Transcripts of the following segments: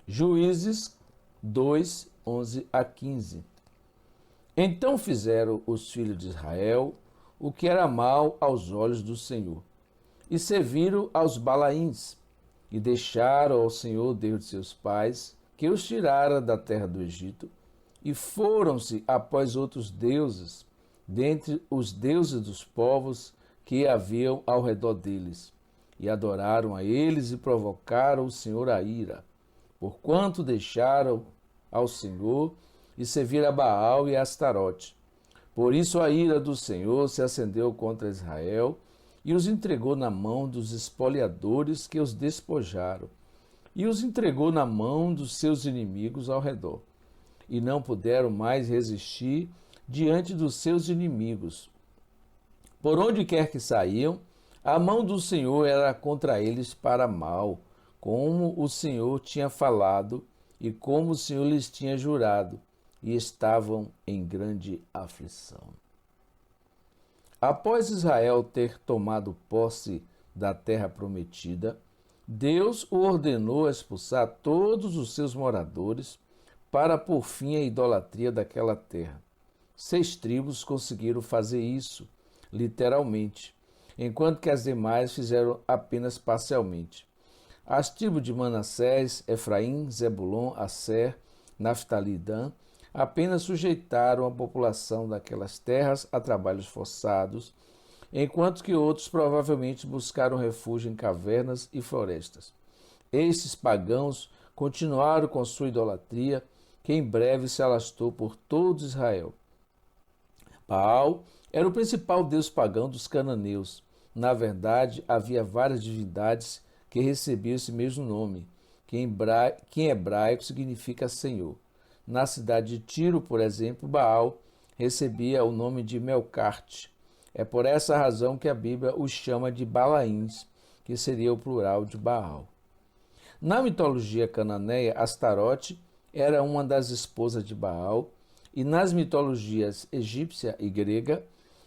Juízes 2, 11 a 15. Então fizeram os filhos de Israel o que era mal aos olhos do Senhor, e serviram aos Balaíns, e deixaram ao Senhor, Deus de seus pais, que os tirara da terra do Egito, e foram-se após outros deuses, dentre os deuses dos povos que haviam ao redor deles, e adoraram a eles e provocaram o Senhor a ira, porquanto deixaram ao Senhor e serviram a Baal e a Astarote. Por isso a ira do Senhor se acendeu contra Israel e os entregou na mão dos espoliadores que os despojaram, e os entregou na mão dos seus inimigos ao redor. E não puderam mais resistir diante dos seus inimigos. Por onde quer que saíam, a mão do Senhor era contra eles para mal, como o Senhor tinha falado e como o Senhor lhes tinha jurado, e estavam em grande aflição. Após Israel ter tomado posse da terra prometida, Deus o ordenou expulsar todos os seus moradores para pôr fim à idolatria daquela terra. 6 tribos conseguiram fazer isso, literalmente, enquanto que as demais fizeram apenas parcialmente. As tribos de Manassés, Efraim, Zebulon, Asser, Naftali e Dan apenas sujeitaram a população daquelas terras a trabalhos forçados, enquanto que outros provavelmente buscaram refúgio em cavernas e florestas. Esses pagãos continuaram com sua idolatria, que em breve se alastrou por todo Israel. Baal era o principal deus pagão dos cananeus. Na verdade, havia várias divindades que recebiam esse mesmo nome, que em hebraico significa Senhor. Na cidade de Tiro, por exemplo, Baal recebia o nome de Melcarte. É por essa razão que a Bíblia os chama de Balaíns, que seria o plural de Baal. Na mitologia cananeia, Astarote era uma das esposas de Baal, e nas mitologias egípcia e grega,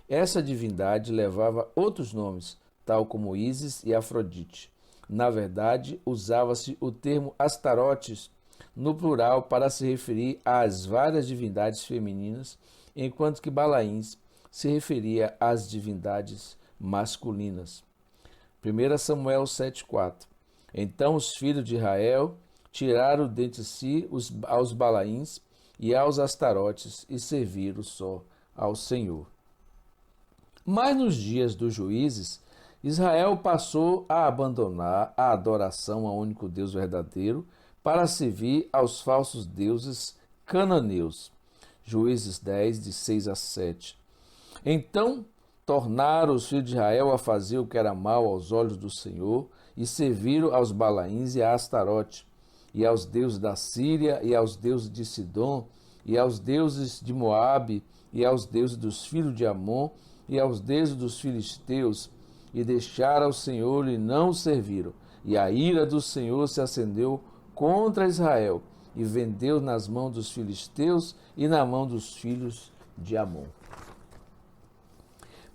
essa divindade levava outros nomes, tal como Ísis e Afrodite. Na verdade, usava-se o termo Astarotes no plural para se referir às várias divindades femininas, enquanto que Balaíns se referia às divindades masculinas. 1 Samuel 7,4. Então os filhos de Israel tiraram dentre si aos Balaíns e aos Astarotes e serviram só ao Senhor. Mas nos dias dos juízes, Israel passou a abandonar a adoração ao único Deus verdadeiro para servir aos falsos deuses cananeus. Juízes 10, de 6 a 7. Então tornaram os filhos de Israel a fazer o que era mal aos olhos do Senhor e serviram aos Balaíns e a Astarote, e aos deuses da Síria, e aos deuses de Sidom, e aos deuses de Moabe, e aos deuses dos filhos de Amon, e aos deuses dos filisteus, e deixaram ao Senhor e não o serviram. E a ira do Senhor se acendeu contra Israel, e vendeu nas mãos dos filisteus e na mão dos filhos de Amon.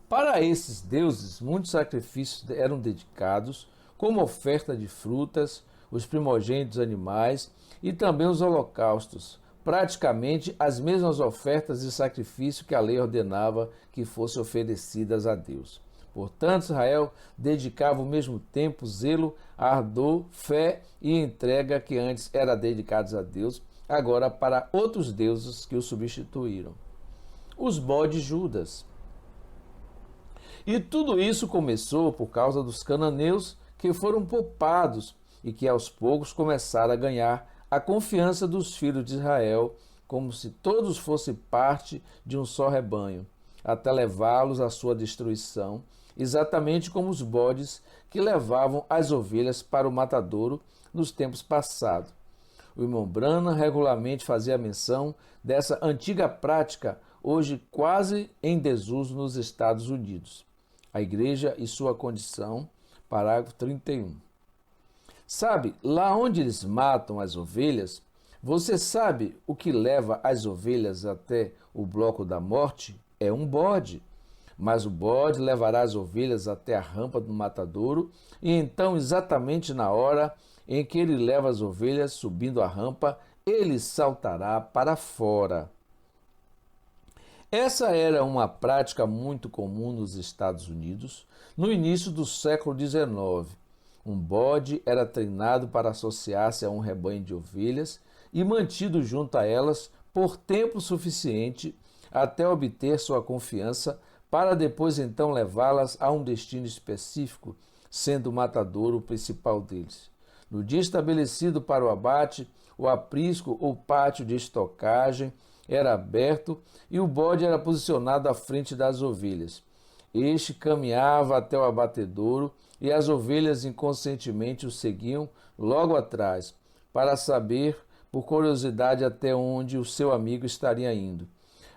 Para esses deuses, muitos sacrifícios eram dedicados, como oferta de frutas, os primogênitos animais e também os holocaustos, praticamente as mesmas ofertas de sacrifício que a lei ordenava que fossem oferecidas a Deus. Portanto, Israel dedicava ao mesmo tempo zelo, ardor, fé e entrega que antes eram dedicados a Deus, agora para outros deuses que o substituíram. Os bodes Judas. E tudo isso começou por causa dos cananeus que foram poupados e que aos poucos começaram a ganhar a confiança dos filhos de Israel, como se todos fossem parte de um só rebanho, até levá-los à sua destruição, exatamente como os bodes que levavam as ovelhas para o matadouro nos tempos passados. O irmão Branham regularmente fazia menção dessa antiga prática, hoje quase em desuso nos Estados Unidos. A igreja e sua condição, parágrafo 31. Sabe, lá onde eles matam as ovelhas, você sabe o que leva as ovelhas até o bloco da morte? É um bode. Mas o bode levará as ovelhas até a rampa do matadouro, e então, exatamente na hora em que ele leva as ovelhas subindo a rampa, ele saltará para fora. Essa era uma prática muito comum nos Estados Unidos no início do século XIX. Um bode era treinado para associar-se a um rebanho de ovelhas e mantido junto a elas por tempo suficiente até obter sua confiança, para depois então levá-las a um destino específico, sendo o matadouro o principal deles. No dia estabelecido para o abate, o aprisco ou pátio de estocagem era aberto e o bode era posicionado à frente das ovelhas. Este caminhava até o abatedouro e as ovelhas inconscientemente o seguiam logo atrás, para saber, por curiosidade, até onde o seu amigo estaria indo.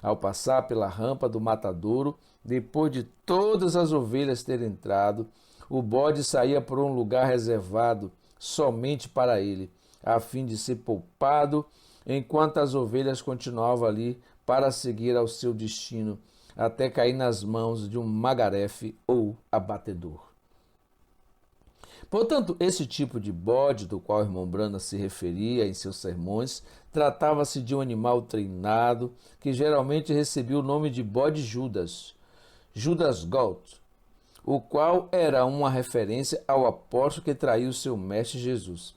Ao passar pela rampa do matadouro, depois de todas as ovelhas terem entrado, o bode saía por um lugar reservado somente para ele, a fim de ser poupado, enquanto as ovelhas continuavam ali para seguir ao seu destino, até cair nas mãos de um magarefe ou abatedor. Portanto, esse tipo de bode do qual o irmão Brana se referia em seus sermões, tratava-se de um animal treinado que geralmente recebia o nome de bode Judas, Judas Goat, o qual era uma referência ao apóstolo que traiu seu mestre Jesus.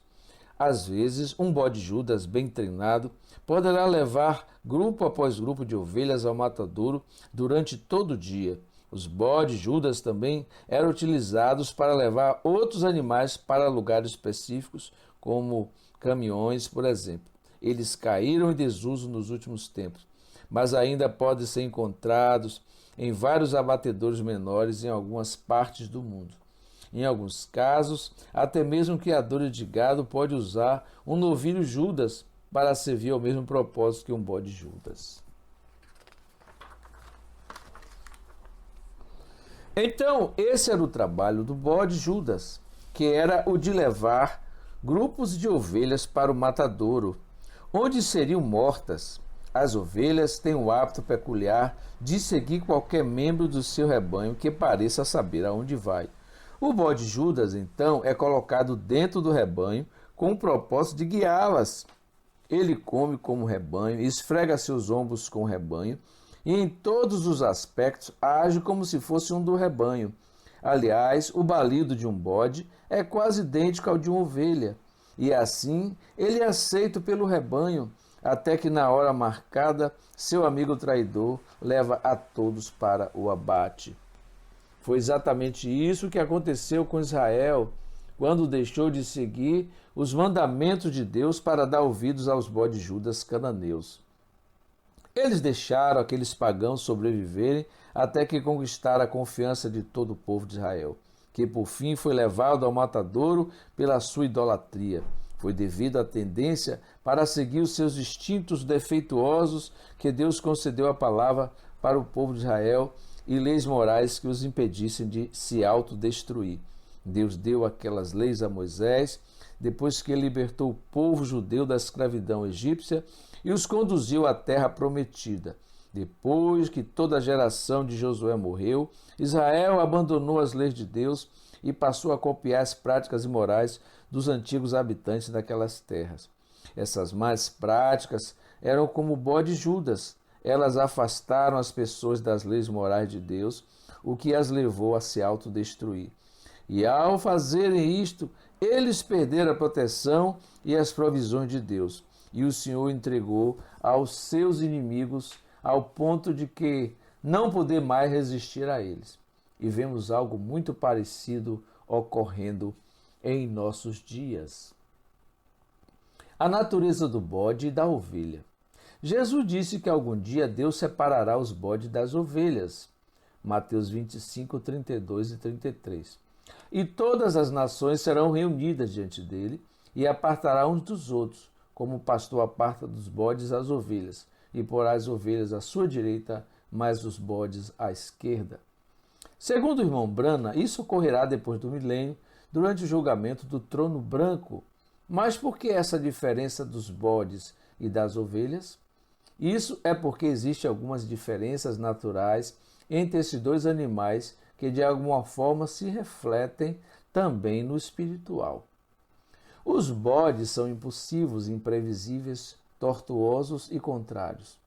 Às vezes, um bode Judas bem treinado poderá levar grupo após grupo de ovelhas ao matadouro durante todo o dia. Os bodes Judas também eram utilizados para levar outros animais para lugares específicos, como caminhões, por exemplo. Eles caíram em desuso nos últimos tempos, mas ainda podem ser encontrados em vários abatedouros menores em algumas partes do mundo. Em alguns casos, até mesmo criadores de gado pode usar um novilho Judas para servir ao mesmo propósito que um bode Judas. Então, esse era o trabalho do bode Judas, que era o de levar grupos de ovelhas para o matadouro, onde seriam mortas. As ovelhas têm o hábito peculiar de seguir qualquer membro do seu rebanho que pareça saber aonde vai. O bode Judas, então, é colocado dentro do rebanho com o propósito de guiá-las. Ele come como rebanho, esfrega seus ombros com o rebanho e, em todos os aspectos, age como se fosse um do rebanho. Aliás, o balido de um bode é quase idêntico ao de uma ovelha, e assim ele é aceito pelo rebanho, até que na hora marcada, seu amigo traidor leva a todos para o abate. Foi exatamente isso que aconteceu com Israel, quando deixou de seguir os mandamentos de Deus para dar ouvidos aos bodes Judas cananeus. Eles deixaram aqueles pagãos sobreviverem até que conquistaram a confiança de todo o povo de Israel, que por fim foi levado ao matadouro pela sua idolatria. Foi devido à tendência para seguir os seus instintos defeituosos que Deus concedeu a palavra para o povo de Israel e leis morais que os impedissem de se autodestruir. Deus deu aquelas leis a Moisés depois que ele libertou o povo judeu da escravidão egípcia e os conduziu à terra prometida. Depois que toda a geração de Josué morreu, Israel abandonou as leis de Deus e passou a copiar as práticas imorais dos antigos habitantes daquelas terras. Essas más práticas eram como o bode Judas. Elas afastaram as pessoas das leis morais de Deus, o que as levou a se autodestruir. E ao fazerem isto, eles perderam a proteção e as provisões de Deus. E o Senhor entregou aos seus inimigos ao ponto de que não poder mais resistir a eles. E vemos algo muito parecido ocorrendo em nossos dias. A natureza do bode e da ovelha. Jesus disse que algum dia Deus separará os bodes das ovelhas. Mateus 25, 32 e 33. E todas as nações serão reunidas diante dele e apartará uns dos outros, como o pastor aparta dos bodes as ovelhas, e porá as ovelhas à sua direita, mas os bodes à esquerda. Segundo o irmão Brana, isso ocorrerá depois do milênio, durante o julgamento do trono branco. Mas por que essa diferença dos bodes e das ovelhas? Isso é porque existem algumas diferenças naturais entre esses dois animais que de alguma forma se refletem também no espiritual. Os bodes são impulsivos, imprevisíveis, tortuosos e contrários.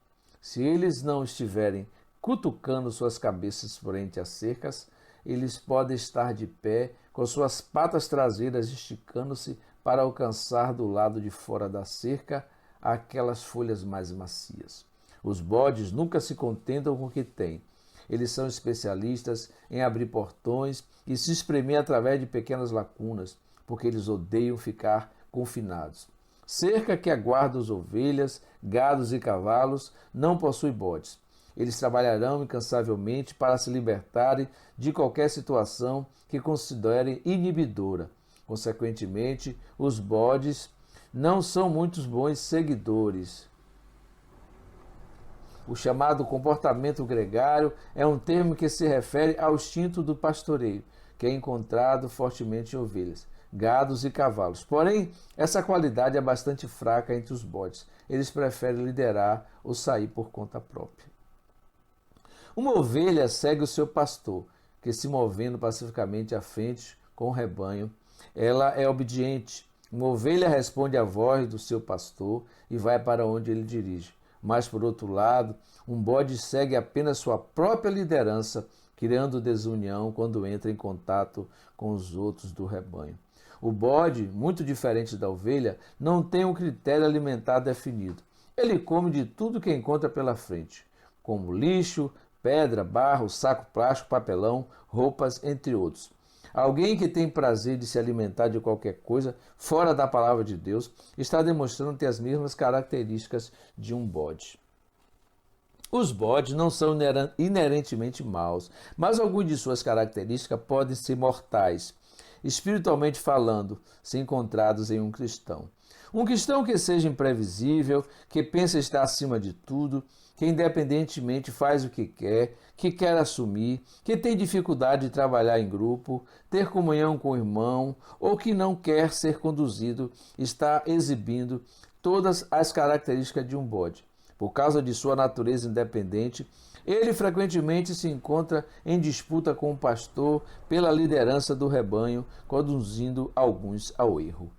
Se eles não estiverem cutucando suas cabeças frente às cercas, eles podem estar de pé, com suas patas traseiras esticando-se para alcançar do lado de fora da cerca aquelas folhas mais macias. Os bodes nunca se contentam com o que têm. Eles são especialistas em abrir portões e se espremer através de pequenas lacunas, porque eles odeiam ficar confinados. Cerca que aguarda as ovelhas, gados e cavalos não possui bodes. Eles trabalharão incansavelmente para se libertarem de qualquer situação que considerem inibidora. Consequentemente, os bodes não são muitos bons seguidores. O chamado comportamento gregário é um termo que se refere ao instinto do pastoreio, que é encontrado fortemente em ovelhas, gados e cavalos. Porém, essa qualidade é bastante fraca entre os bodes. Eles preferem liderar ou sair por conta própria. Uma ovelha segue o seu pastor, que se movendo pacificamente à frente com o rebanho, ela é obediente. Uma ovelha responde à voz do seu pastor e vai para onde ele dirige. Mas, por outro lado, um bode segue apenas sua própria liderança, criando desunião quando entra em contato com os outros do rebanho. O bode, muito diferente da ovelha, não tem um critério alimentar definido. Ele come de tudo que encontra pela frente, como lixo, pedra, barro, saco plástico, papelão, roupas, entre outros. Alguém que tem prazer de se alimentar de qualquer coisa fora da palavra de Deus está demonstrando ter as mesmas características de um bode. Os bodes não são inerentemente maus, mas algumas de suas características podem ser mortais, espiritualmente falando, se encontrados em um cristão. Um cristão que seja imprevisível, que pensa estar acima de tudo, que independentemente faz o que quer assumir, que tem dificuldade de trabalhar em grupo, ter comunhão com o irmão, ou que não quer ser conduzido, está exibindo todas as características de um bode. Por causa de sua natureza independente, ele frequentemente se encontra em disputa com o pastor pela liderança do rebanho, conduzindo alguns ao erro.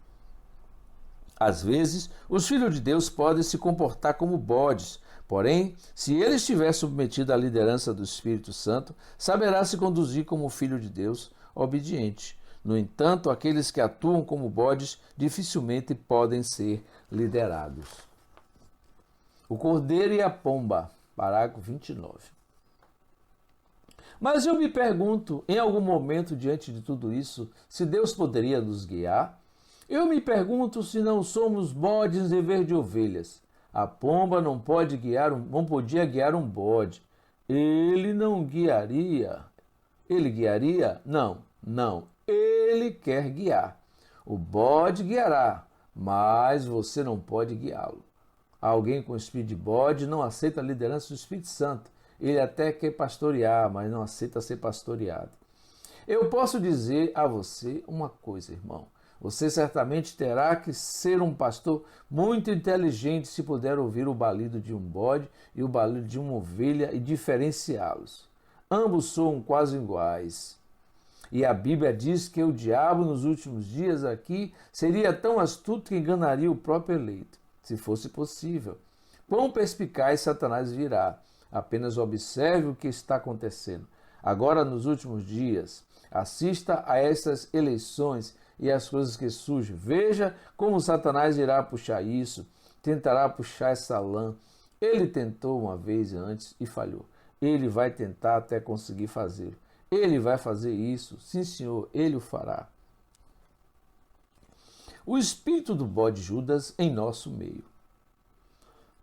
Às vezes, os filhos de Deus podem se comportar como bodes, porém, se ele estiver submetido à liderança do Espírito Santo, saberá se conduzir como filho de Deus, obediente. No entanto, aqueles que atuam como bodes dificilmente podem ser liderados. O cordeiro e a pomba, parágrafo 29. Mas eu me pergunto, em algum momento diante de tudo isso, se Deus poderia nos guiar? Eu me pergunto se não somos bodes em vez de ovelhas. A pomba não podia guiar um bode. Ele não guiaria. Ele guiaria? Não. Ele quer guiar. O bode guiará, mas você não pode guiá-lo. Alguém com espírito de bode não aceita a liderança do Espírito Santo. Ele até quer pastorear, mas não aceita ser pastoreado. Eu posso dizer a você uma coisa, irmão. Você certamente terá que ser um pastor muito inteligente se puder ouvir o balido de um bode e o balido de uma ovelha e diferenciá-los. Ambos soam quase iguais. E a Bíblia diz que o diabo nos últimos dias aqui seria tão astuto que enganaria o próprio eleito, se fosse possível. Quão perspicaz Satanás virá. Apenas observe o que está acontecendo. Agora, nos últimos dias, assista a essas eleições e as coisas que surgem. Veja como Satanás irá puxar isso, tentará puxar essa lã. Ele tentou uma vez antes e falhou. Ele vai tentar até conseguir fazê-lo. Ele vai fazer isso. Sim, senhor, ele o fará. O espírito do bode Judas em nosso meio.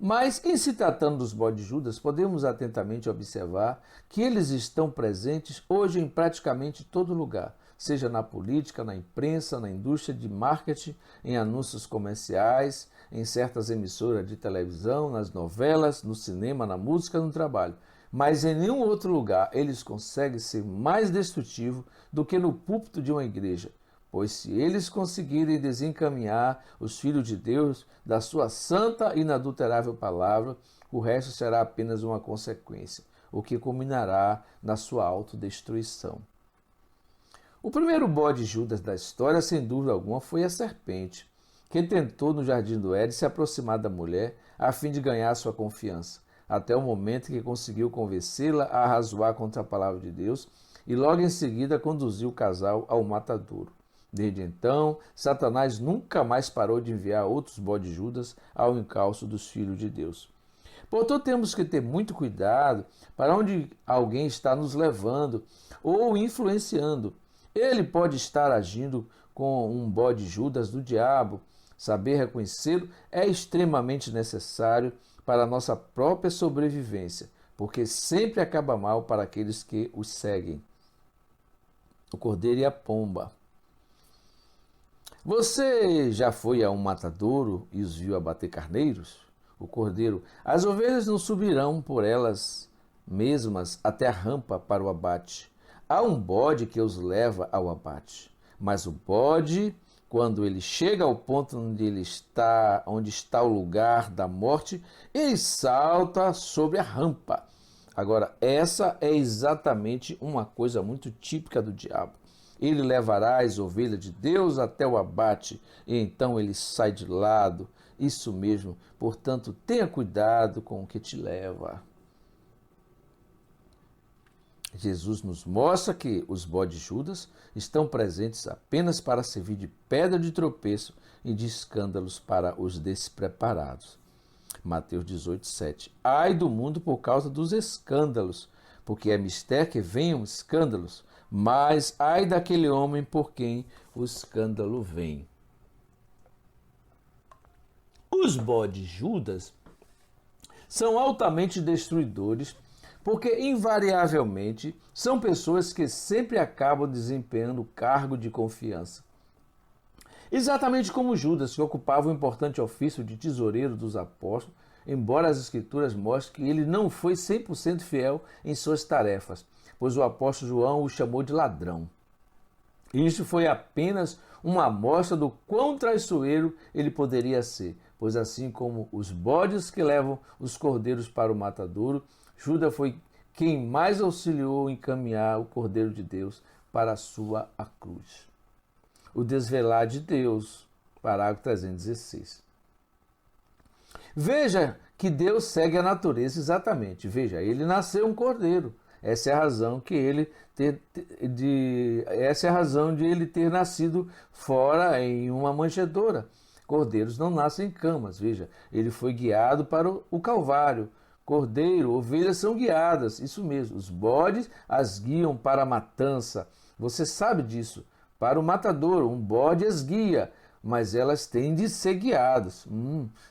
Mas, em se tratando dos bodes Judas, podemos atentamente observar que eles estão presentes hoje em praticamente todo lugar, seja na política, na imprensa, na indústria de marketing, em anúncios comerciais, em certas emissoras de televisão, nas novelas, no cinema, na música, no trabalho. Mas em nenhum outro lugar eles conseguem ser mais destrutivos do que no púlpito de uma igreja. Pois se eles conseguirem desencaminhar os filhos de Deus da sua santa e inadulterável palavra, o resto será apenas uma consequência, o que culminará na sua autodestruição. O primeiro bode Judas da história, sem dúvida alguma, foi a serpente, que tentou no jardim do Éden se aproximar da mulher a fim de ganhar sua confiança, até o momento que conseguiu convencê-la a arrazoar contra a palavra de Deus e logo em seguida conduziu o casal ao matadouro. Desde então, Satanás nunca mais parou de enviar outros bodes Judas ao encalço dos filhos de Deus. Portanto, temos que ter muito cuidado para onde alguém está nos levando ou influenciando. Ele pode estar agindo com um bode Judas do diabo. Saber reconhecê-lo é extremamente necessário para a nossa própria sobrevivência, porque sempre acaba mal para aqueles que os seguem. O cordeiro e a pomba. Você já foi a um matadouro e os viu abater carneiros? O cordeiro: as ovelhas não subirão por elas mesmas até a rampa para o abate. Há um bode que os leva ao abate. Mas o bode, quando ele chega ao ponto onde está o lugar da morte, ele salta sobre a rampa. Agora, essa é exatamente uma coisa muito típica do diabo. Ele levará as ovelhas de Deus até o abate, e então ele sai de lado. Isso mesmo, portanto, tenha cuidado com o que te leva. Jesus nos mostra que os bodes Judas estão presentes apenas para servir de pedra de tropeço e de escândalos para os despreparados. Mateus 18:7. Ai do mundo por causa dos escândalos, porque é mister que venham escândalos, mas ai daquele homem por quem o escândalo vem. Os bodes Judas são altamente destruidores, porque invariavelmente são pessoas que sempre acabam desempenhando cargo de confiança. Exatamente como Judas, que ocupava o importante ofício de tesoureiro dos apóstolos, embora as escrituras mostrem que ele não foi 100% fiel em suas tarefas, pois o apóstolo João o chamou de ladrão. Isso foi apenas uma amostra do quão traiçoeiro ele poderia ser, pois assim como os bodes que levam os cordeiros para o matadouro, Judas foi quem mais auxiliou em encaminhar o Cordeiro de Deus para a sua cruz. O desvelar de Deus, parágrafo 316. Veja que Deus segue a natureza exatamente. Veja, ele nasceu um cordeiro. Essa é a razão de ele ter nascido fora em uma manjedoura. Cordeiros não nascem em camas. Veja, ele foi guiado para o Calvário. Cordeiro, ovelhas são guiadas, isso mesmo. Os bodes as guiam para a matança. Você sabe disso. Para o matadouro, um bode as guia, mas elas têm de ser guiadas.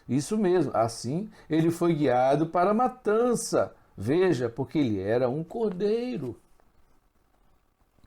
Isso mesmo. Assim, ele foi guiado para a matança. Veja, porque ele era um cordeiro.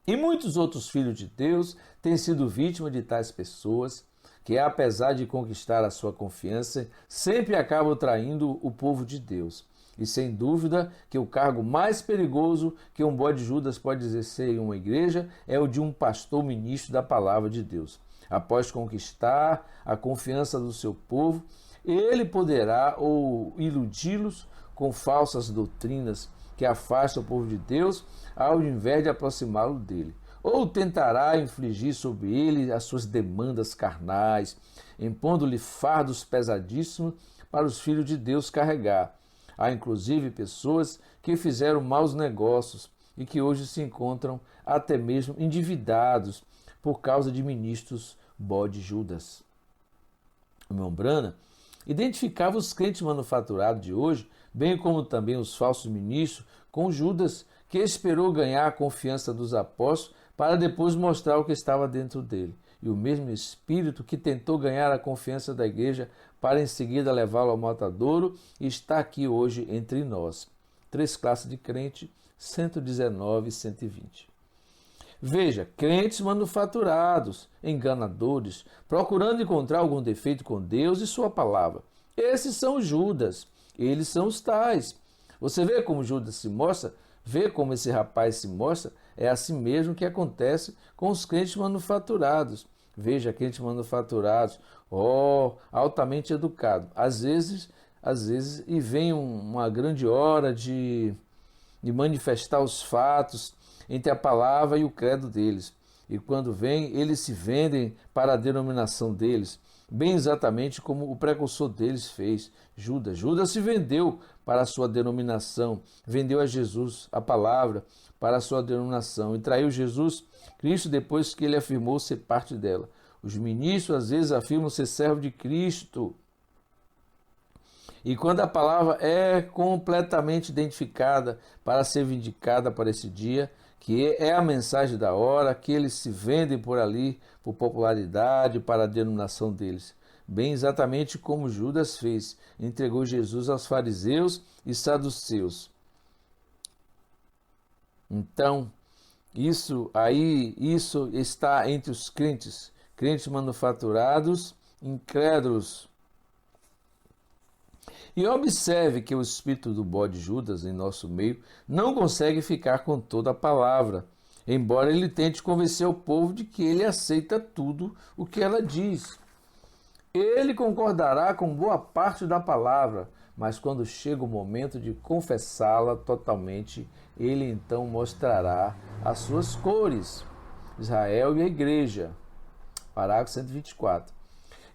E muitos outros filhos de Deus têm sido vítimas de tais pessoas que, apesar de conquistar a sua confiança, sempre acabam traindo o povo de Deus. E sem dúvida que o cargo mais perigoso que um bode Judas pode exercer em uma igreja é o de um pastor ministro da palavra de Deus. Após conquistar a confiança do seu povo, ele poderá ou iludi-los com falsas doutrinas que afastam o povo de Deus, ao invés de aproximá-lo dele. Ou tentará infligir sobre ele as suas demandas carnais, impondo-lhe fardos pesadíssimos para os filhos de Deus carregar. Há inclusive pessoas que fizeram maus negócios e que hoje se encontram até mesmo endividados por causa de ministros bode Judas. O irmão Brana identificava os crentes manufaturados de hoje, bem como também os falsos ministros, com Judas, que esperou ganhar a confiança dos apóstolos para depois mostrar o que estava dentro dele. E o mesmo espírito que tentou ganhar a confiança da igreja para em seguida levá-lo ao matadouro está aqui hoje entre nós. 3 classes de crente, 119 e 120. Veja, crentes manufaturados, enganadores, procurando encontrar algum defeito com Deus e sua palavra. Esses são os Judas, eles são os tais. Você vê como Judas se mostra? Vê como esse rapaz se mostra? É assim mesmo que acontece com os crentes manufaturados. Veja, crentes manufaturados, altamente educados. Às vezes, e vem uma grande hora de manifestar os fatos entre a palavra e o credo deles. E quando vêm, eles se vendem para a denominação deles, bem exatamente como o precursor deles fez, Judas. Judas se vendeu para a sua denominação, vendeu a Jesus a palavra para a sua denominação e traiu Jesus Cristo depois que ele afirmou ser parte dela. Os ministros às vezes afirmam ser servo de Cristo. E quando a palavra é completamente identificada para ser vindicada para esse dia, que é a mensagem da hora, que eles se vendem por ali, por popularidade, para a denominação deles. Bem exatamente como Judas fez, entregou Jesus aos fariseus e saduceus. Então, isso está entre os crentes, crentes manufaturados, incrédulos. E observe que o espírito do bode Judas em nosso meio não consegue ficar com toda a palavra, embora ele tente convencer o povo de que ele aceita tudo o que ela diz. Ele concordará com boa parte da palavra, mas quando chega o momento de confessá-la totalmente, ele então mostrará as suas cores. Israel e a igreja. Parágrafo 124.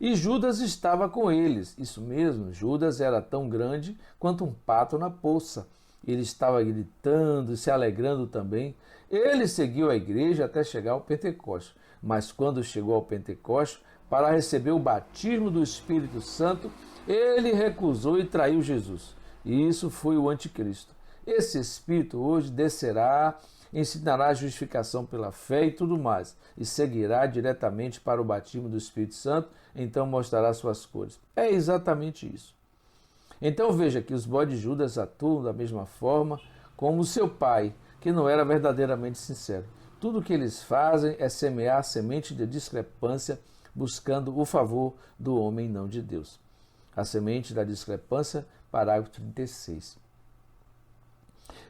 E Judas estava com eles. Isso mesmo, Judas era tão grande quanto um pato na poça. Ele estava gritando e se alegrando também. Ele seguiu a igreja até chegar ao Pentecostes. Mas quando chegou ao Pentecostes, para receber o batismo do Espírito Santo, ele recusou e traiu Jesus. E isso foi o anticristo. Esse Espírito hoje descerá, ensinará a justificação pela fé e tudo mais, e seguirá diretamente para o batismo do Espírito Santo, então mostrará suas cores. É exatamente isso. Então veja que os bodes Judas atuam da mesma forma como seu pai, que não era verdadeiramente sincero. Tudo o que eles fazem é semear a semente de discrepância, buscando o favor do homem, não de Deus. A semente da discrepância, parágrafo 36.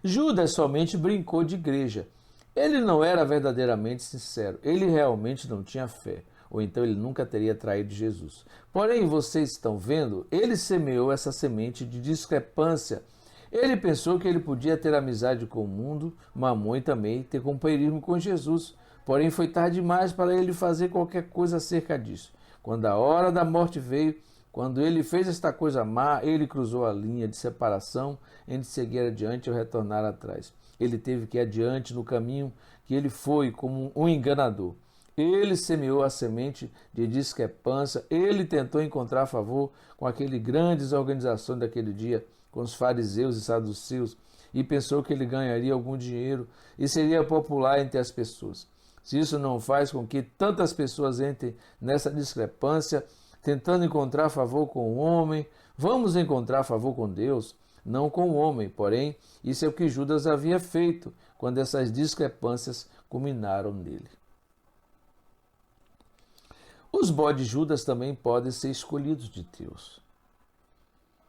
Judas somente brincou de igreja. Ele não era verdadeiramente sincero. Ele realmente não tinha fé. Ou então ele nunca teria traído Jesus. Porém, vocês estão vendo, ele semeou essa semente de discrepância. Ele pensou que ele podia ter amizade com o mundo, Mamon, e também ter companheirismo com Jesus. Porém, foi tarde demais para ele fazer qualquer coisa acerca disso. Quando a hora da morte veio, quando ele fez esta coisa má, ele cruzou a linha de separação entre seguir adiante ou retornar atrás. Ele teve que ir adiante no caminho que ele foi como um enganador. Ele semeou a semente de discrepância, ele tentou encontrar favor com aquelas grandes organizações daquele dia, com os fariseus e saduceus, e pensou que ele ganharia algum dinheiro e seria popular entre as pessoas. Se isso não faz com que tantas pessoas entrem nessa discrepância, tentando encontrar favor com o homem, vamos encontrar favor com Deus, não com o homem. Porém, isso é o que Judas havia feito quando essas discrepâncias culminaram nele. Os bodes Judas também podem ser escolhidos de Deus.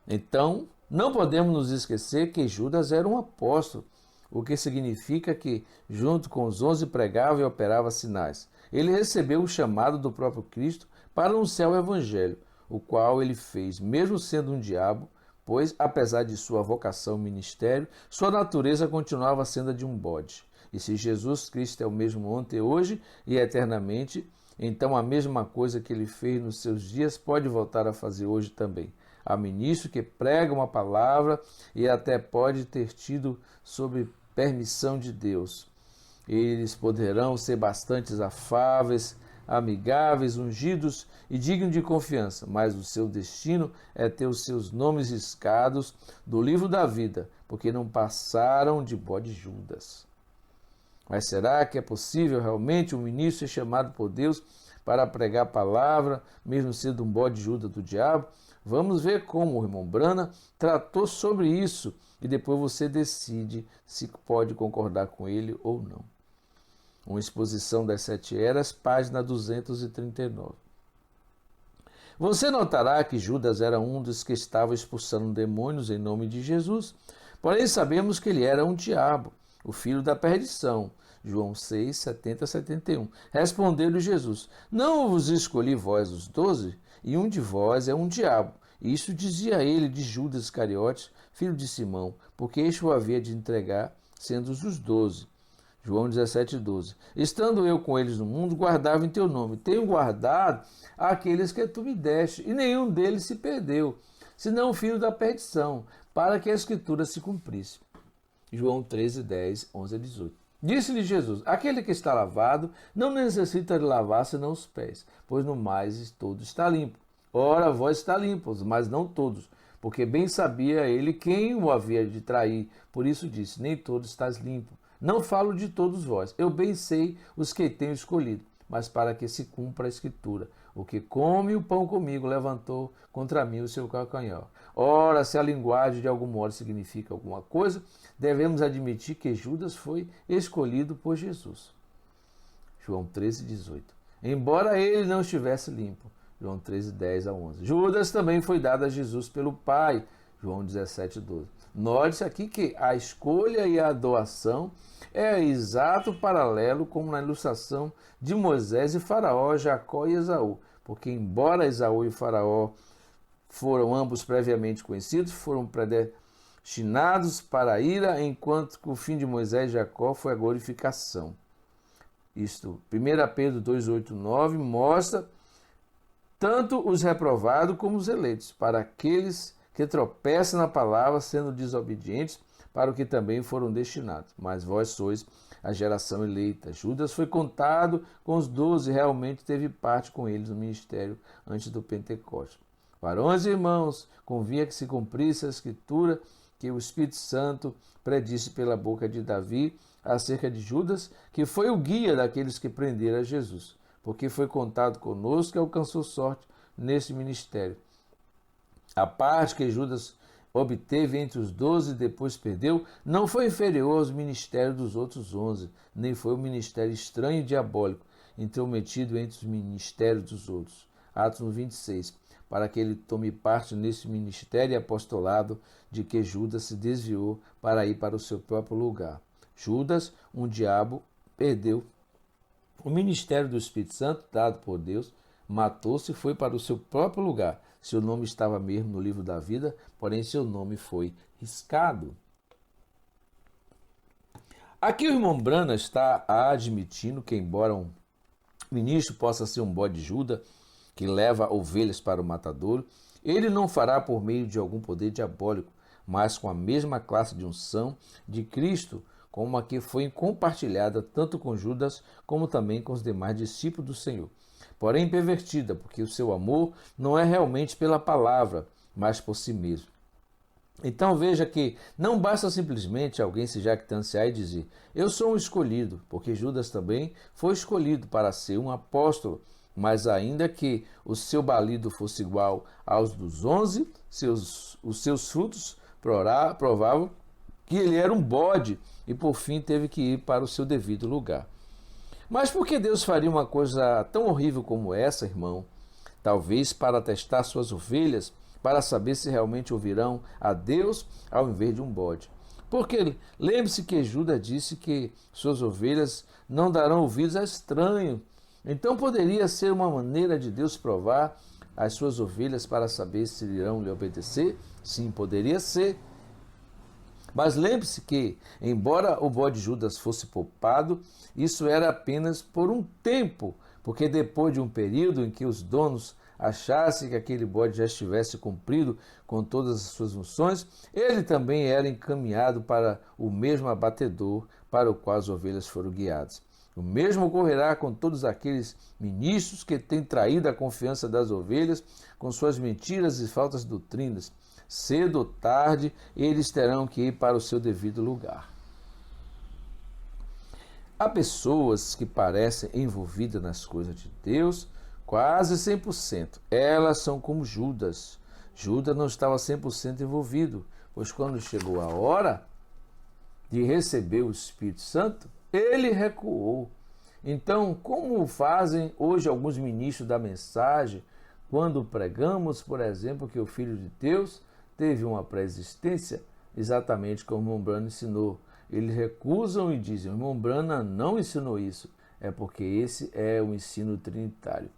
Então, não podemos nos esquecer que Judas era um apóstolo, o que significa que, junto com os 11, pregava e operava sinais. Ele recebeu o chamado do próprio Cristo para anunciar o Evangelho, o qual ele fez, mesmo sendo um diabo, pois, apesar de sua vocação e ministério, sua natureza continuava sendo a de um bode. E se Jesus Cristo é o mesmo ontem, hoje e eternamente, então a mesma coisa que ele fez nos seus dias pode voltar a fazer hoje também. Há ministro que prega uma palavra e até pode ter tido sob permissão de Deus. Eles poderão ser bastante afáveis, amigáveis, ungidos e dignos de confiança, mas o seu destino é ter os seus nomes riscados do livro da vida, porque não passaram de bode Judas. Mas será que é possível realmente um ministro ser chamado por Deus para pregar a palavra, mesmo sendo um bode Judas do diabo? Vamos ver como o irmão Brana tratou sobre isso e depois você decide se pode concordar com ele ou não. Uma exposição das 7 eras, página 239. Você notará que Judas era um dos que estavam expulsando demônios em nome de Jesus, porém sabemos que ele era um diabo, o filho da perdição. João 6, 70 a 71. Respondeu-lhe Jesus: não vos escolhi vós os 12, e um de vós é um diabo. Isso dizia ele de Judas Iscariotes, filho de Simão, porque este o havia de entregar, sendo os 12. João 17:12. Estando eu com eles no mundo, guardava em teu nome. Tenho guardado aqueles que tu me deste, e nenhum deles se perdeu, senão o filho da perdição, para que a escritura se cumprisse. João 13:10, 11 a 18. Disse-lhe Jesus: aquele que está lavado não necessita de lavar senão os pés, pois no mais todo está limpo. Ora, vós está limpos, mas não todos, porque bem sabia ele quem o havia de trair. Por isso disse: nem todos estás limpo. Não falo de todos vós, eu bem sei os que tenho escolhido, mas para que se cumpra a escritura. O que come o pão comigo levantou contra mim o seu calcanhar. Ora, se a linguagem de algum modo significa alguma coisa, devemos admitir que Judas foi escolhido por Jesus. João 13:18. Embora ele não estivesse limpo. João 13:10 a 11. Judas também foi dado a Jesus pelo Pai. João 17:12. Note-se aqui que a escolha e a doação é exato paralelo como na ilustração de Moisés e Faraó, Jacó e Esaú. Porque embora Esaú e Faraó foram ambos previamente conhecidos, foram predestinados para a ira, enquanto que o fim de Moisés e Jacó foi a glorificação. Isto, 1 Pedro 2:8-9 mostra tanto os reprovados como os eleitos, para aqueles que tropeçam na palavra, sendo desobedientes, para o que também foram destinados. Mas vós sois a geração eleita. Judas foi contado com os 12, realmente teve parte com eles no ministério antes do Pentecostes. Varões e irmãos, convinha que se cumprisse a escritura que o Espírito Santo predisse pela boca de Davi acerca de Judas, que foi o guia daqueles que prenderam a Jesus, porque foi contado conosco e alcançou sorte nesse ministério. A parte que Judas obteve entre os 12 e depois perdeu, não foi inferior aos ministérios dos outros 11, nem foi um ministério estranho e diabólico, intrometido entre os ministérios dos outros. Atos 26, para que ele tome parte nesse ministério e apostolado de que Judas se desviou para ir para o seu próprio lugar. Judas, um diabo, perdeu o ministério do Espírito Santo, dado por Deus, matou-se e foi para o seu próprio lugar. Seu nome estava mesmo no livro da vida, porém seu nome foi riscado. Aqui o irmão Brana está admitindo que, embora um ministro possa ser um bode de Judas, que leva ovelhas para o matadouro, ele não fará por meio de algum poder diabólico, mas com a mesma classe de unção de Cristo, como a que foi compartilhada tanto com Judas como também com os demais discípulos do Senhor. Porém pervertida, porque o seu amor não é realmente pela palavra, mas por si mesmo. Então veja que não basta simplesmente alguém se jactanciar e dizer: eu sou um escolhido, porque Judas também foi escolhido para ser um apóstolo, mas ainda que o seu balido fosse igual aos dos 11, os seus frutos provavam que ele era um bode e por fim teve que ir para o seu devido lugar. Mas por que Deus faria uma coisa tão horrível como essa, irmão? Talvez para testar suas ovelhas, para saber se realmente ouvirão a Deus ao invés de um bode. Porque lembre-se que Judas disse que suas ovelhas não darão ouvidos a estranho. Então poderia ser uma maneira de Deus provar as suas ovelhas para saber se irão lhe obedecer? Sim, poderia ser. Mas lembre-se que, embora o bode Judas fosse poupado, isso era apenas por um tempo, porque depois de um período em que os donos achassem que aquele bode já estivesse cumprido com todas as suas funções, ele também era encaminhado para o mesmo abatedor para o qual as ovelhas foram guiadas. O mesmo ocorrerá com todos aqueles ministros que têm traído a confiança das ovelhas com suas mentiras e faltas doutrinas. Cedo ou tarde, eles terão que ir para o seu devido lugar. Há pessoas que parecem envolvidas nas coisas de Deus quase 100%. Elas são como Judas. Judas não estava 100% envolvido, pois quando chegou a hora de receber o Espírito Santo, ele recuou. Então, como fazem hoje alguns ministros da mensagem, quando pregamos, por exemplo, que o Filho de Deus teve uma pré-existência, exatamente como o irmão Brana ensinou. Eles recusam e dizem: o irmão Brana não ensinou isso, é porque esse é o ensino trinitário.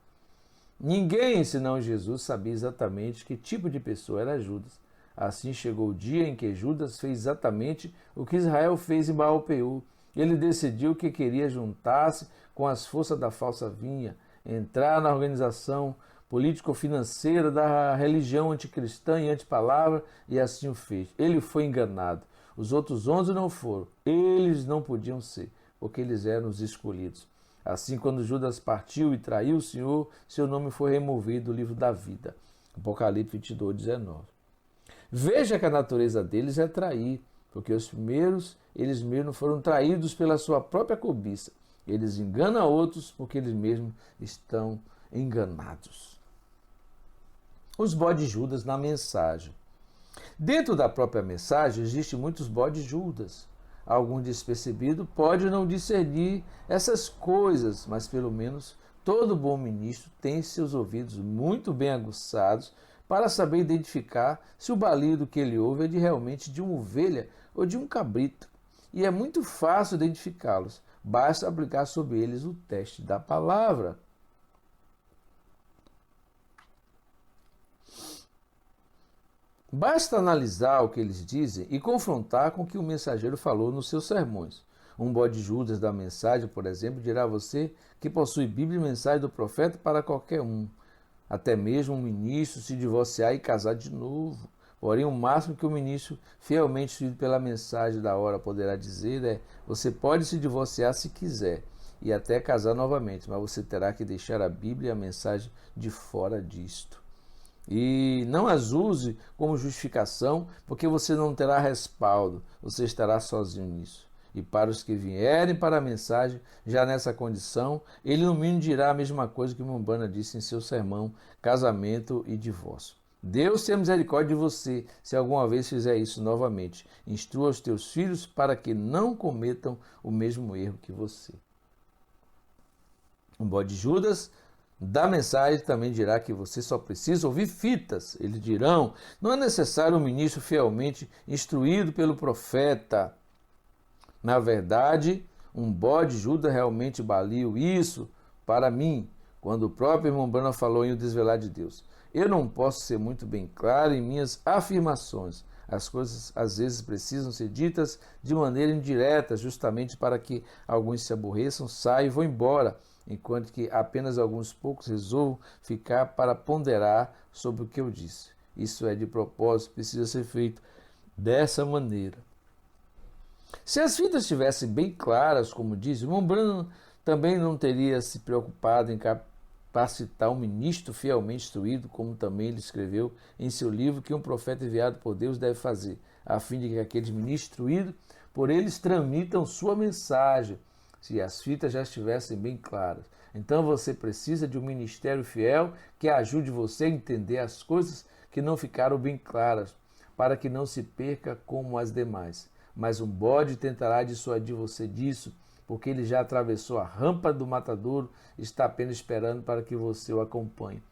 Ninguém, senão Jesus, sabia exatamente que tipo de pessoa era Judas. Assim chegou o dia em que Judas fez exatamente o que Israel fez em Baal-Peor. Ele decidiu que queria juntar-se com as forças da falsa vinha, entrar na organização político-financeira da religião anticristã e antipalavra, e assim o fez. Ele foi enganado. Os outros 11 não foram. Eles não podiam ser, porque eles eram os escolhidos. Assim, quando Judas partiu e traiu o Senhor, seu nome foi removido do livro da vida. Apocalipse 22, 19. Veja que a natureza deles é trair, porque os primeiros, eles mesmos foram traídos pela sua própria cobiça. Eles enganam outros porque eles mesmos estão enganados. Os bodes Judas na mensagem. Dentro da própria mensagem existem muitos bodes Judas. Algum despercebido pode não discernir essas coisas, mas pelo menos todo bom ministro tem seus ouvidos muito bem aguçados para saber identificar se o balido que ele ouve é realmente de uma ovelha ou de um cabrito. E é muito fácil identificá-los, basta aplicar sobre eles o teste da palavra. Basta analisar o que eles dizem e confrontar com o que o mensageiro falou nos seus sermões. Um bode Judas da mensagem, por exemplo, dirá a você que possui Bíblia e mensagem do profeta para qualquer um, até mesmo um ministro se divorciar e casar de novo. Porém, o máximo que o ministro, fielmente instruído pela mensagem da hora, poderá dizer é: você pode se divorciar se quiser e até casar novamente, mas você terá que deixar a Bíblia e a mensagem de fora disto. E não as use como justificação, porque você não terá respaldo, você estará sozinho nisso. E para os que vierem para a mensagem, já nessa condição, ele no mínimo dirá a mesma coisa que Mumbana disse em seu sermão, casamento e divórcio. Deus tenha misericórdia de você, se alguma vez fizer isso novamente. Instrua os teus filhos para que não cometam o mesmo erro que você. Um bode Judas da mensagem também dirá que você só precisa ouvir fitas. Eles dirão: não é necessário um ministro fielmente instruído pelo profeta. Na verdade, um bode Judas realmente baliu isso para mim, quando o próprio irmão Branham falou em O Desvelar de Deus. Eu não posso ser muito bem claro em minhas afirmações. As coisas às vezes precisam ser ditas de maneira indireta, justamente para que alguns se aborreçam, saiam e vão embora, enquanto que apenas alguns poucos resolvam ficar para ponderar sobre o que eu disse. Isso é de propósito, precisa ser feito dessa maneira. Se as fitas estivessem bem claras, como diz, o irmão Branham também não teria se preocupado em capacitar um ministro fielmente instruído, como também ele escreveu em seu livro que um profeta enviado por Deus deve fazer, a fim de que aqueles ministros instruídos por eles transmitam sua mensagem, se as fitas já estivessem bem claras. Então você precisa de um ministério fiel que ajude você a entender as coisas que não ficaram bem claras, para que não se perca como as demais. Mas um bode tentará dissuadir você disso, porque ele já atravessou a rampa do matadouro e está apenas esperando para que você o acompanhe.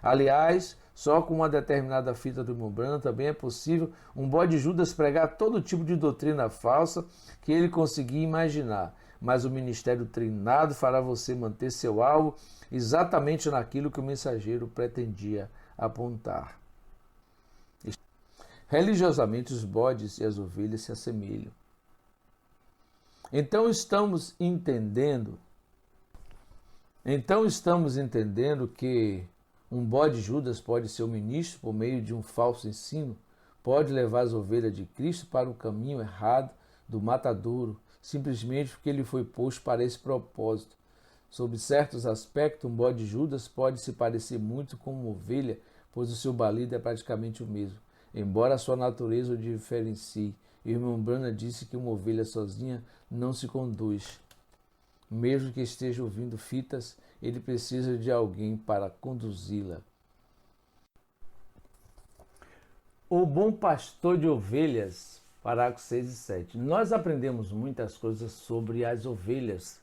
Aliás, só com uma determinada fita do irmão Branham também é possível um bode Judas pregar todo tipo de doutrina falsa que ele conseguir imaginar. Mas o ministério treinado fará você manter seu alvo exatamente naquilo que o mensageiro pretendia apontar. Religiosamente, os bodes e as ovelhas se assemelham. Então estamos entendendo que um bode Judas pode ser um ministro por meio de um falso ensino, pode levar as ovelhas de Cristo para o caminho errado do matadouro, simplesmente porque ele foi posto para esse propósito. Sob certos aspectos, um bode Judas pode se parecer muito com uma ovelha, pois o seu balido é praticamente o mesmo, embora a sua natureza o diferencie. O irmão Branham disse que uma ovelha sozinha não se conduz. Mesmo que esteja ouvindo fitas, ele precisa de alguém para conduzi-la. O bom pastor de ovelhas, parágrafos 6 e 7. Nós aprendemos muitas coisas sobre as ovelhas.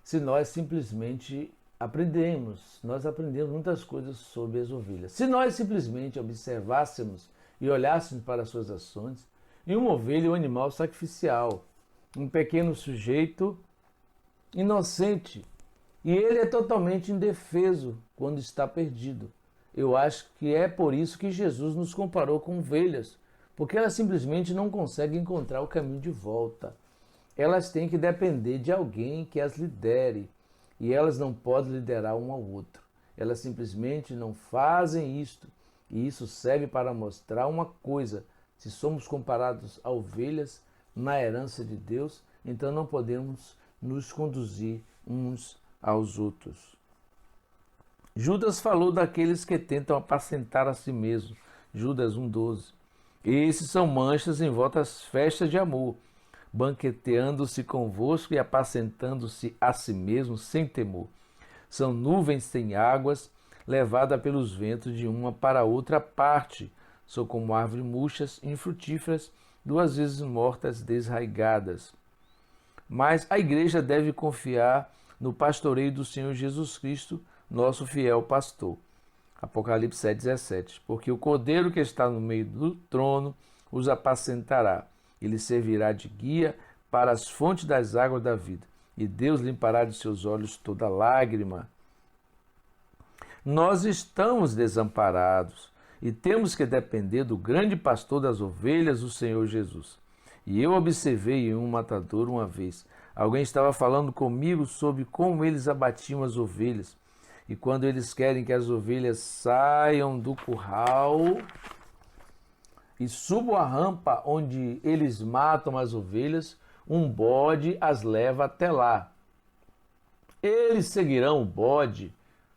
Se nós simplesmente nós aprendemos muitas coisas sobre as ovelhas. Se nós simplesmente observássemos e olhássemos para as suas ações, em uma ovelha é um animal sacrificial, um pequeno sujeito inocente, e ele é totalmente indefeso quando está perdido. Eu acho que é por isso que Jesus nos comparou com ovelhas, porque elas simplesmente não conseguem encontrar o caminho de volta. elas têm que depender de alguém que as lidere. E elas não podem liderar um ao outro. Elas simplesmente não fazem isto. E isso serve para mostrar uma coisa. Se somos comparados a ovelhas na herança de Deus, então não podemos nos conduzir uns aos outros. Judas falou daqueles que tentam apacentar a si mesmos. Judas 1,12. Esses são manchas em vossas festas de amor, banqueteando-se convosco e apacentando-se a si mesmos sem temor. São nuvens sem águas, levada pelos ventos de uma para outra parte. São como árvores murchas, infrutíferas, 2 vezes mortas, desraigadas. Mas a igreja deve confiar no pastoreio do Senhor Jesus Cristo, nosso fiel pastor. Apocalipse 7,17. Porque o cordeiro que está no meio do trono os apacentará. Ele servirá de guia para as fontes das águas da vida. E Deus limpará de seus olhos toda lágrima. Nós estamos desamparados e temos que depender do grande pastor das ovelhas, o Senhor Jesus. E eu observei em um matador uma vez. Alguém estava falando comigo sobre como eles abatiam as ovelhas. E quando eles querem que as ovelhas saiam do curral e subam a rampa onde eles matam as ovelhas, um bode as leva até lá. Eles seguirão o bode,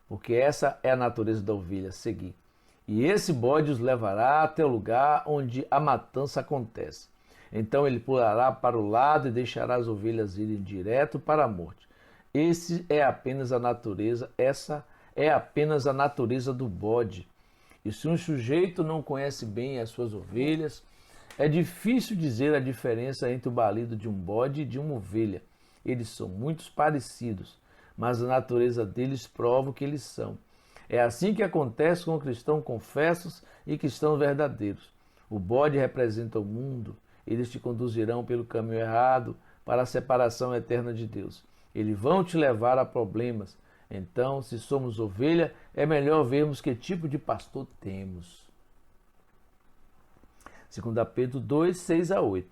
porque essa é a natureza da ovelha, seguir. E esse bode os levará até o lugar onde a matança acontece. Então ele pulará para o lado e deixará as ovelhas irem direto para a morte. Essa é apenas a natureza do bode. E se um sujeito não conhece bem as suas ovelhas, é difícil dizer a diferença entre o balido de um bode e de uma ovelha. Eles são muito parecidos, mas a natureza deles prova o que eles são. É assim que acontece com cristãos confessos e cristãos verdadeiros. O bode representa o mundo. Eles te conduzirão pelo caminho errado para a separação eterna de Deus. Eles vão te levar a problemas. Então, se somos ovelha, é melhor vermos que tipo de pastor temos. 2 Pedro 2, 6-8.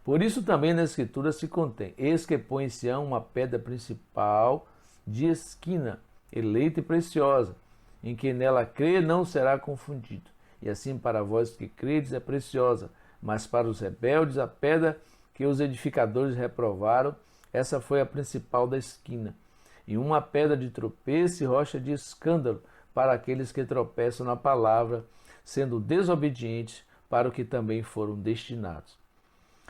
Por isso também na Escritura se contém: eis que põe em Sião uma pedra principal de esquina, eleita e preciosa, em que nela crê não será confundido. E assim para vós que credes é preciosa, mas para os rebeldes a pedra que os edificadores reprovaram, essa foi a principal da esquina. E uma pedra de tropeço e rocha de escândalo para aqueles que tropeçam na palavra, sendo desobedientes para o que também foram destinados.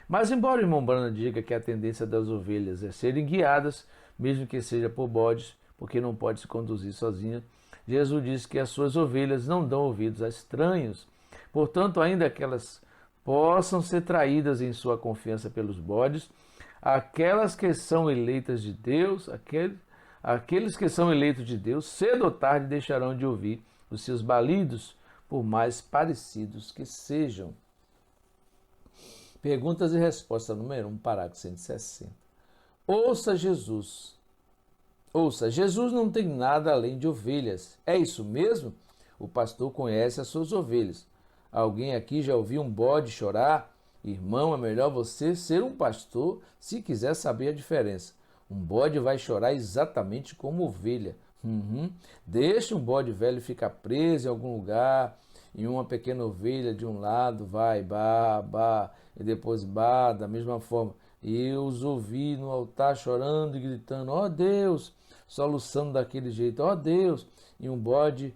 Mas embora o irmão Branham diga que a tendência das ovelhas é serem guiadas, mesmo que seja por bodes, porque não pode se conduzir sozinha, Jesus diz que as suas ovelhas não dão ouvidos a estranhos. Portanto, ainda que elas possam ser traídas em sua confiança pelos bodes, aquelas que são eleitas de Deus, aqueles que são eleitos de Deus, cedo ou tarde deixarão de ouvir os seus balidos, por mais parecidos que sejam. Perguntas e respostas número 1, parágrafo 160. Ouça Jesus. Ouça, Jesus não tem nada além de ovelhas. É isso mesmo? O pastor conhece as suas ovelhas. Alguém aqui já ouviu um bode chorar? Irmão, é melhor você ser um pastor se quiser saber a diferença. Um bode vai chorar exatamente como ovelha. Deixa um bode velho ficar preso em algum lugar, e uma pequena ovelha de um lado vai, bá, e depois bá, da mesma forma. E eu os ouvi no altar chorando e gritando: ó Deus, soluçando daquele jeito: ó Deus, e um bode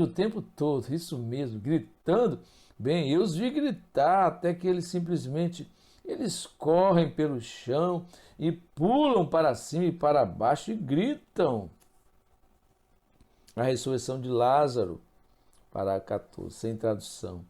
o tempo todo, isso mesmo, gritando. Bem, eu os vi gritar até que eles correm pelo chão e pulam para cima e para baixo e gritam. A ressurreição de Lázaro, parágrafo 14, sem tradução.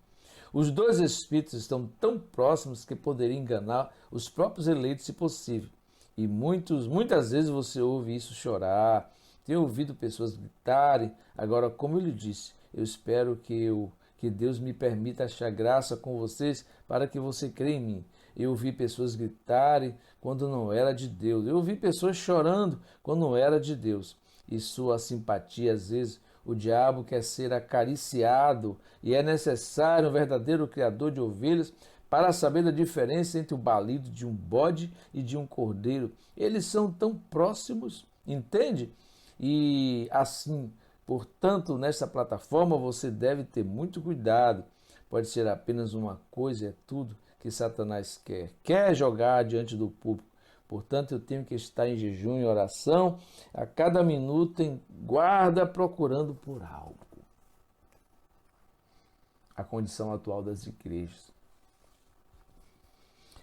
Os dois espíritos estão tão próximos que poderiam enganar os próprios eleitos, se possível. E muitas vezes você ouve isso chorar. Tenho ouvido pessoas gritarem. Agora, como eu lhe disse, eu espero que Deus me permita achar graça com vocês para que você creia em mim. Eu ouvi pessoas gritarem quando não era de Deus. Eu ouvi pessoas chorando quando não era de Deus. E sua simpatia, às vezes, o diabo quer ser acariciado e é necessário um verdadeiro criador de ovelhas para saber a diferença entre o balido de um bode e de um cordeiro. Eles são tão próximos, entende? E assim, portanto, nessa plataforma você deve ter muito cuidado. Pode ser apenas uma coisa, é tudo que Satanás quer. Quer jogar diante do público. Portanto, eu tenho que estar em jejum e oração, a cada minuto em guarda, procurando por algo. A condição atual das igrejas.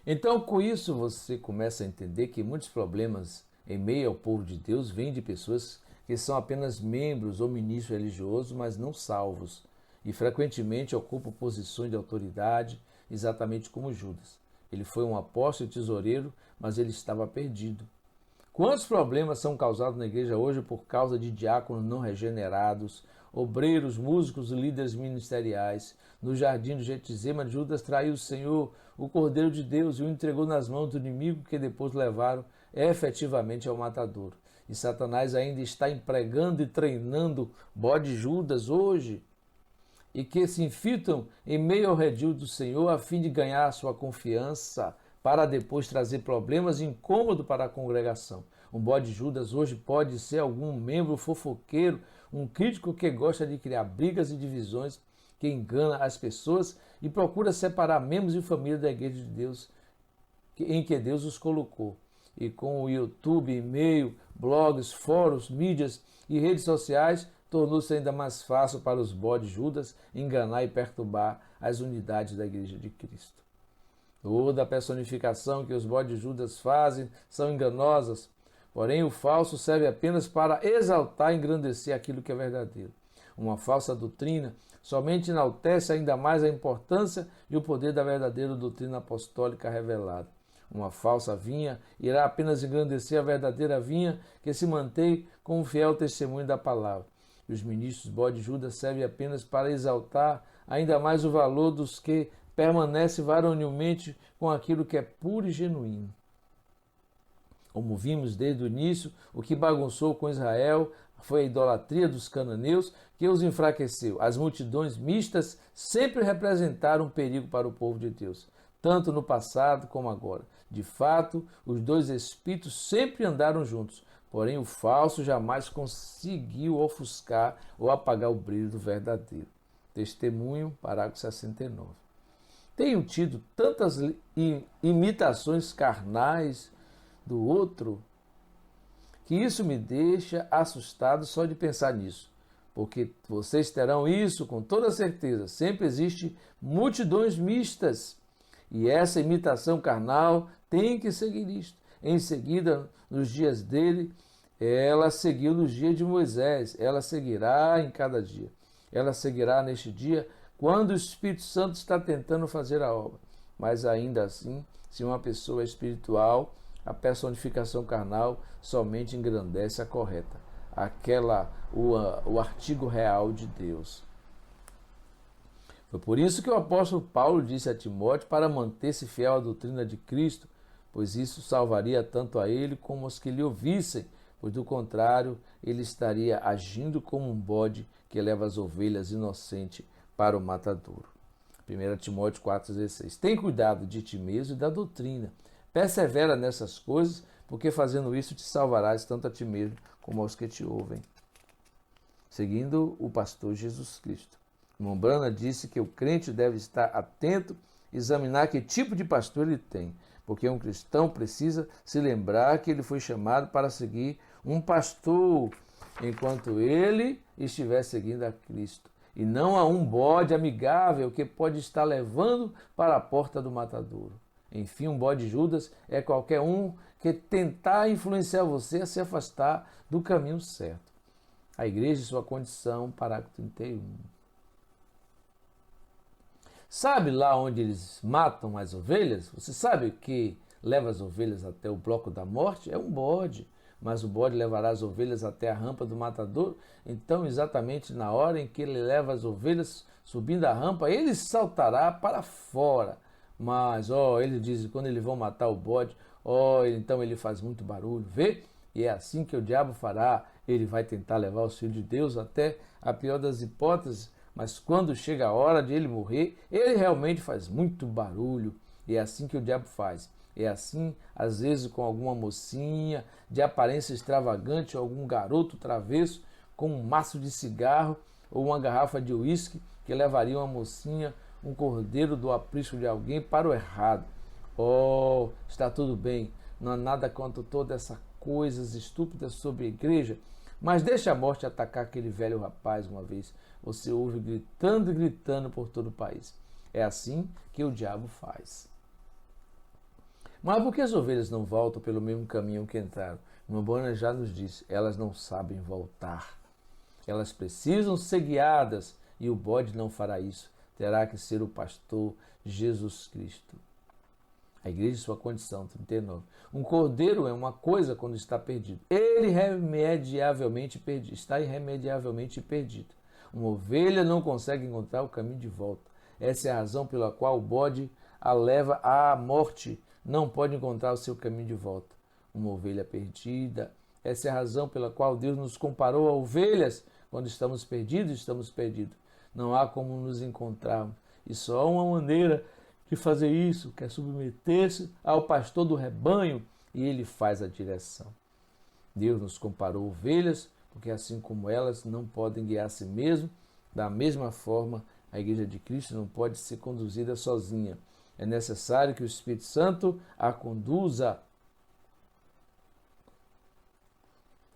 Então, com isso, você começa a entender que muitos problemas em meio ao povo de Deus vêm de pessoas que são apenas membros ou ministros religiosos, mas não salvos, e frequentemente ocupam posições de autoridade, exatamente como Judas. Ele foi um apóstolo e tesoureiro, mas ele estava perdido. Quantos problemas são causados na igreja hoje por causa de diáconos não regenerados, obreiros, músicos e líderes ministeriais? No jardim do Getsêmani, Judas traiu o Senhor, o Cordeiro de Deus, e o entregou nas mãos do inimigo, que depois levaram efetivamente ao matadouro. E Satanás ainda está empregando e treinando bode Judas hoje, e que se infiltram em meio ao redil do Senhor a fim de ganhar a sua confiança, para depois trazer problemas e incômodo para a congregação. Um bode Judas hoje pode ser algum membro fofoqueiro, um crítico que gosta de criar brigas e divisões, que engana as pessoas e procura separar membros e família da igreja de Deus, em que Deus os colocou. E com o YouTube, e-mail, blogs, fóruns, mídias e redes sociais, tornou-se ainda mais fácil para os bodes Judas enganar e perturbar as unidades da igreja de Cristo. Toda a personificação que os bodes Judas fazem são enganosas, porém o falso serve apenas para exaltar e engrandecer aquilo que é verdadeiro. Uma falsa doutrina somente enaltece ainda mais a importância e o poder da verdadeira doutrina apostólica revelada. Uma falsa vinha irá apenas engrandecer a verdadeira vinha que se mantém com o fiel testemunho da palavra. E os ministros bodes Judas servem apenas para exaltar ainda mais o valor dos que permanece varonilmente com aquilo que é puro e genuíno. Como vimos desde o início, o que bagunçou com Israel foi a idolatria dos cananeus que os enfraqueceu. As multidões mistas sempre representaram um perigo para o povo de Deus, tanto no passado como agora. De fato, os dois espíritos sempre andaram juntos, porém o falso jamais conseguiu ofuscar ou apagar o brilho do verdadeiro. Testemunho, parágrafo 69. Tenho tido tantas imitações carnais do outro que isso me deixa assustado só de pensar nisso, porque vocês terão isso com toda certeza. Sempre existe multidões mistas e essa imitação carnal tem que seguir isto. Em seguida, nos dias dele, ela seguiu nos dias de Moisés, ela seguirá em cada dia. Ela seguirá neste dia quando o Espírito Santo está tentando fazer a obra. Mas ainda assim, se uma pessoa é espiritual, a personificação carnal somente engrandece a correta, o artigo real de Deus. Foi por isso que o apóstolo Paulo disse a Timóteo para manter-se fiel à doutrina de Cristo, pois isso salvaria tanto a ele como os que lhe ouvissem, pois do contrário ele estaria agindo como um bode que leva as ovelhas inocente para o matadouro. 1 Timóteo 4,16. Tem cuidado de ti mesmo e da doutrina. Persevera nessas coisas, porque fazendo isso te salvarás tanto a ti mesmo como aos que te ouvem. Seguindo o pastor Jesus Cristo. Mombrana disse que o crente deve estar atento e examinar que tipo de pastor ele tem, porque um cristão precisa se lembrar que ele foi chamado para seguir um pastor, enquanto ele estiver seguindo a Cristo, e não a um bode amigável que pode estar levando para a porta do matadouro. Enfim, um bode Judas é qualquer um que tentar influenciar você a se afastar do caminho certo. A igreja e sua condição, parágrafo 31. Sabe lá onde eles matam as ovelhas? Você sabe o que leva as ovelhas até o bloco da morte? É um bode. Mas o bode levará as ovelhas até a rampa do matadouro. Então, exatamente na hora em que ele leva as ovelhas subindo a rampa, ele saltará para fora. Mas, ele diz, quando eles vão matar o bode, então ele faz muito barulho, vê? E é assim que o diabo fará. Ele vai tentar levar os filhos de Deus até a pior das hipóteses, mas quando chega a hora de ele morrer, ele realmente faz muito barulho. E é assim que o diabo faz. É assim, às vezes, com alguma mocinha de aparência extravagante, ou algum garoto travesso com um maço de cigarro ou uma garrafa de uísque que levaria uma mocinha, um cordeiro do aprisco de alguém para o errado. Oh, está tudo bem, não há nada contra todas essas coisas estúpidas sobre a igreja, mas deixa a morte atacar aquele velho rapaz uma vez. Você ouve gritando e gritando por todo o país. É assim que o diabo faz. Mas por que as ovelhas não voltam pelo mesmo caminho que entraram? Irmã Bona já nos disse, elas não sabem voltar. Elas precisam ser guiadas e o bode não fará isso. Terá que ser o pastor Jesus Cristo. A igreja em sua condição, 39. Um cordeiro é uma coisa quando está perdido. Ele está irremediavelmente perdido. Uma ovelha não consegue encontrar o caminho de volta. Essa é a razão pela qual o bode a leva à morte. Não pode encontrar o seu caminho de volta. Uma ovelha perdida. Essa é a razão pela qual Deus nos comparou a ovelhas. Quando estamos perdidos, estamos perdidos. Não há como nos encontrarmos. E só há uma maneira de fazer isso, que é submeter-se ao pastor do rebanho, e ele faz a direção. Deus nos comparou ovelhas, porque assim como elas não podem guiar a si mesmo, da mesma forma a igreja de Cristo não pode ser conduzida sozinha. É necessário que o Espírito Santo a conduza.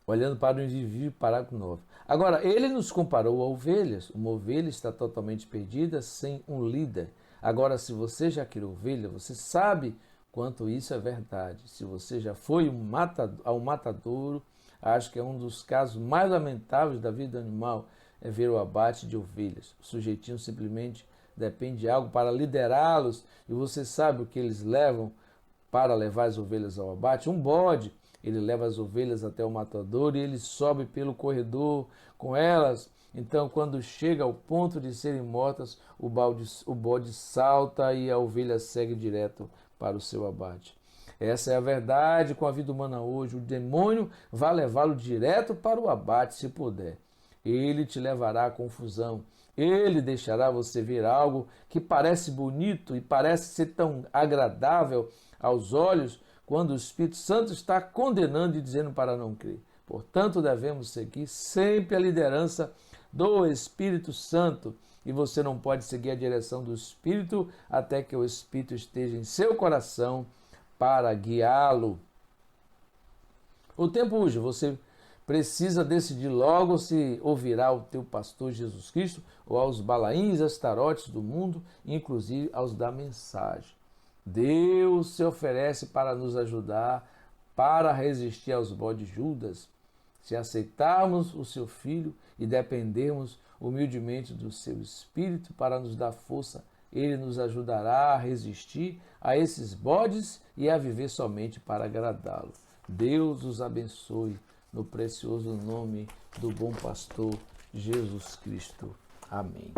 Olhando para o indivíduo, parágrafo 9. Agora, ele nos comparou a ovelhas. Uma ovelha está totalmente perdida sem um líder. Agora, se você já criou ovelha, você sabe quanto isso é verdade. Se você já foi ao matadouro, acho que é um dos casos mais lamentáveis da vida animal, é ver o abate de ovelhas. O sujeitinho simplesmente depende de algo para liderá-los, e você sabe o que eles levam para levar as ovelhas ao abate? Um bode. Ele leva as ovelhas até o matadouro e ele sobe pelo corredor com elas. Então, quando chega ao ponto de serem mortas, o bode salta e a ovelha segue direto para o seu abate. Essa é a verdade com a vida humana hoje. O demônio vai levá-lo direto para o abate, se puder. Ele te levará à confusão. Ele deixará você ver algo que parece bonito e parece ser tão agradável aos olhos, quando o Espírito Santo está condenando e dizendo para não crer. Portanto, devemos seguir sempre a liderança do Espírito Santo, e você não pode seguir a direção do Espírito até que o Espírito esteja em seu coração para guiá-lo. O tempo urge, você precisa decidir logo se ouvirá ao teu pastor Jesus Cristo ou aos balaíns, astarotes do mundo, inclusive aos da mensagem. Deus se oferece para nos ajudar, para resistir aos bodes Judas. Se aceitarmos o seu Filho e dependermos humildemente do seu Espírito para nos dar força, ele nos ajudará a resistir a esses bodes e a viver somente para agradá-lo. Deus os abençoe no precioso nome do bom pastor Jesus Cristo. Amém.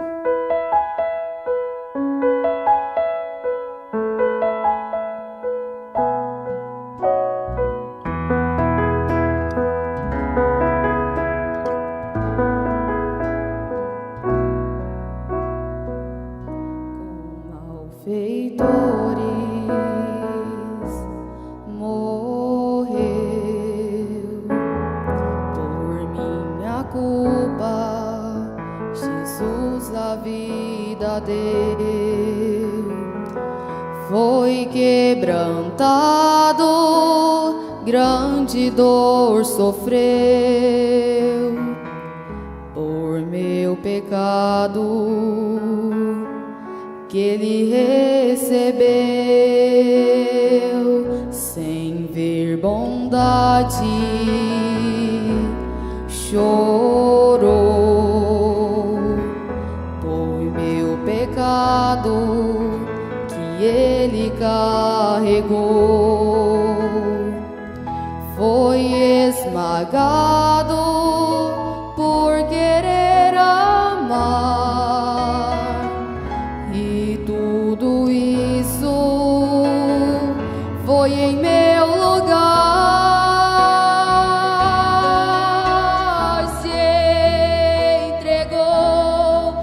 Foi quebrantado, grande dor sofreu por meu pecado, que ele recebeu sem ver bondade, chorou por meu pecado, ele carregou, foi esmagado por querer amar, e tudo isso foi em meu lugar, se entregou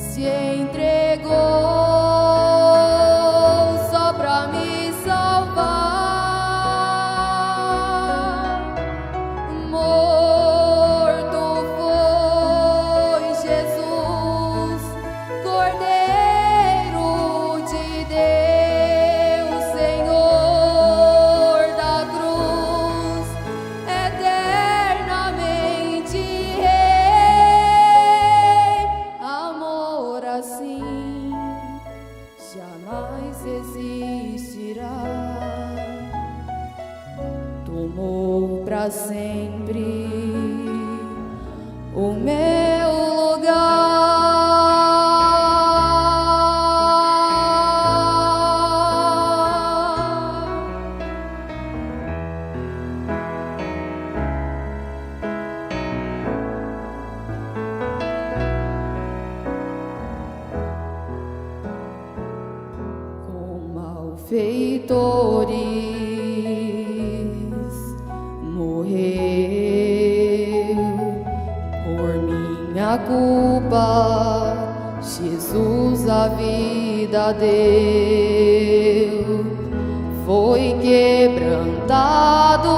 se entregou só pra me salvar. Morto foi Jesus, Cordeiro de Deus, Senhor da cruz, eternamente Rei. Amor assim jamais existirá. Tomou pra sempre o meu lugar. Com malfeitores morreu por minha culpa. Jesus a vida deu, foi quebrantado,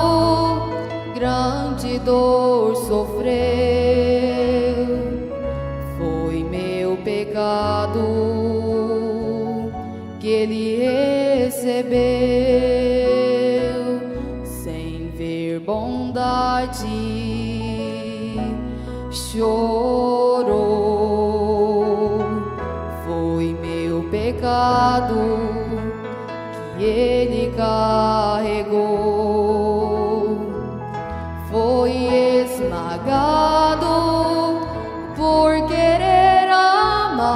grande dor sofreu. Foi meu pecado que ele recebeu, sem ver bondade, chorou. Foi meu pecado que ele carregou. Foi esmagado por querer amar,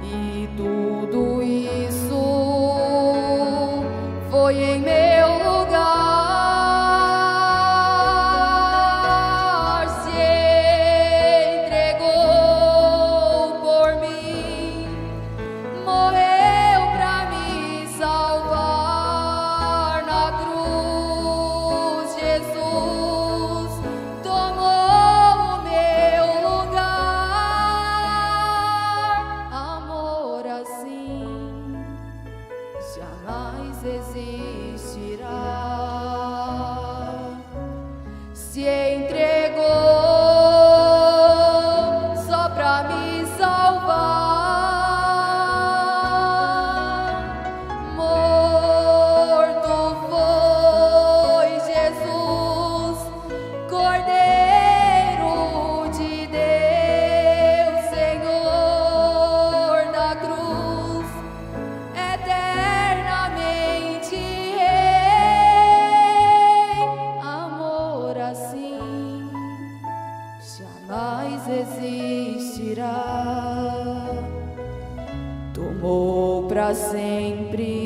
e tudo isso foi em meu lugar. Se entregou por mim, morreu pra me salvar na cruz. Jesus tomou o meu lugar. Amor assim jamais existirá. Se entregou só pra me salvar. Morto foi Jesus, Cordeiro de Deus, Senhor da cruz, eternamente Rei. Amor assim jamais existirá. Tomou pra sempre